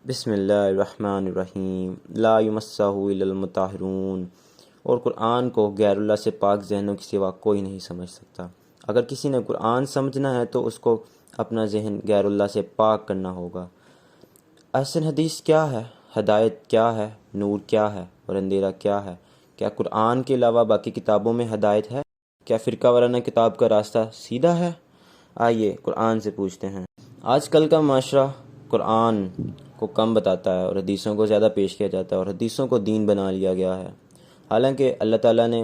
بسم اللہ الرحمن الرحیم لا یمسہ الا المطہرون، اور قرآن کو غیر اللہ سے پاک ذہنوں کی سوا کوئی نہیں سمجھ سکتا۔ اگر کسی نے قرآن سمجھنا ہے تو اس کو اپنا ذہن غیر اللہ سے پاک کرنا ہوگا۔ احسن حدیث کیا ہے؟ ہدایت کیا ہے؟ نور کیا ہے اور اندھیرا کیا ہے؟ کیا قرآن کے علاوہ باقی کتابوں میں ہدایت ہے؟ کیا فرقہ وارانہ کتاب کا راستہ سیدھا ہے؟ آئیے قرآن سے پوچھتے ہیں۔ آج کل کا معاشرہ قرآن کو کم بتاتا ہے اور حدیثوں کو زیادہ پیش کیا جاتا ہے اور حدیثوں کو دین بنا لیا گیا ہے، حالانکہ اللہ تعالیٰ نے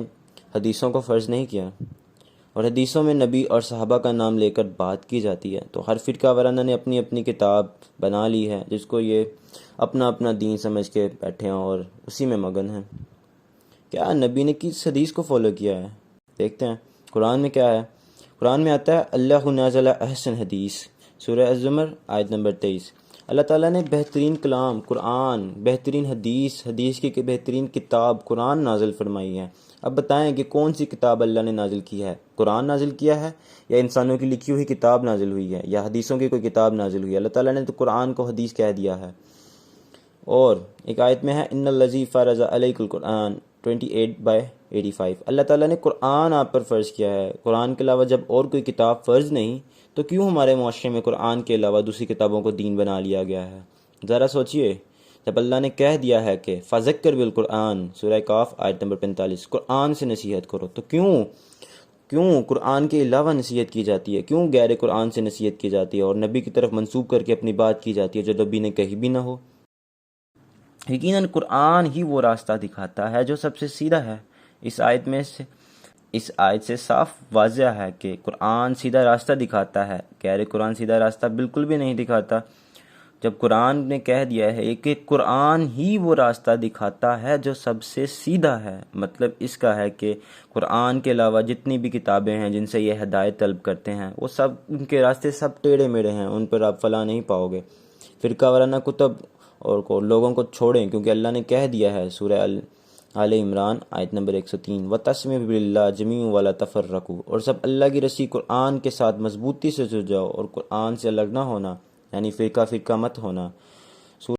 حدیثوں کو فرض نہیں کیا، اور حدیثوں میں نبی اور صحابہ کا نام لے کر بات کی جاتی ہے۔ تو ہر فرقہ وارانہ نے اپنی اپنی کتاب بنا لی ہے جس کو یہ اپنا اپنا دین سمجھ کے بیٹھے ہیں اور اسی میں مگن ہیں۔ کیا نبی نے کس حدیث کو فالو کیا ہے؟ دیکھتے ہیں قرآن میں کیا ہے۔ قرآن میں آتا ہے اللہ نازل احسن حدیث، سورہ الزمر آیت نمبر 23۔ اللہ تعالیٰ نے بہترین کلام قرآن، بہترین حدیث کی بہترین کتاب قرآن نازل فرمائی ہے۔ اب بتائیں کہ کون سی کتاب اللہ نے نازل کی ہے؟ قرآن نازل کیا ہے، یا انسانوں کی لکھی ہوئی کتاب نازل ہوئی ہے، یا حدیثوں کی کوئی کتاب نازل ہوئی ہے؟ اللہ تعالیٰ نے تو قرآن کو حدیث کہہ دیا ہے۔ اور ایک آیت میں ہے ان الذی فرض علیک القرآن 28/85۔ اللہ تعالیٰ نے قرآن آپ پر فرض کیا ہے۔ قرآن کے علاوہ جب اور کوئی کتاب فرض نہیں تو کیوں ہمارے معاشرے میں قرآن کے علاوہ دوسری کتابوں کو دین بنا لیا گیا ہے؟ ذرا سوچئے، جب اللہ نے کہہ دیا ہے کہ فذکر بالقرآن، سورہ کاف آیت نمبر 45، قرآن سے نصیحت کرو، تو کیوں قرآن کے علاوہ نصیحت کی جاتی ہے؟ کیوں غیر قرآن سے نصیحت کی جاتی ہے اور نبی کی طرف منسوب کر کے اپنی بات کی جاتی ہے جو نبی نے کہی بھی نہ ہو؟ یقیناً قرآن ہی وہ راستہ دکھاتا ہے جو سب سے سیدھا ہے۔ اس آیت سے صاف واضح ہے کہ قرآن سیدھا راستہ دکھاتا ہے، غیر قرآن سیدھا راستہ بالکل بھی نہیں دکھاتا۔ جب قرآن نے کہہ دیا ہے کہ قرآن ہی وہ راستہ دکھاتا ہے جو سب سے سیدھا ہے، مطلب اس کا ہے کہ قرآن کے علاوہ جتنی بھی کتابیں ہیں جن سے یہ ہدایت طلب کرتے ہیں وہ سب، ان کے راستے سب ٹیڑھے میڑھے ہیں، ان پر آپ فلاح نہیں پاؤ گے۔ فرقہ وارانہ کتب اور لوگوں کو چھوڑیں، کیونکہ اللہ نے کہہ دیا ہے سورہ آل عمران آیت نمبر 103، وَتَعْتَصِمُوا بِاللَّهِ جَمِيعًا وَلَا تَفَرَّقُوا، اور سب اللہ کی رسی قرآن کے ساتھ مضبوطی سے جڑ جاؤ، اور قرآن سے الگ نہ ہونا، یعنی فرقہ مت ہونا۔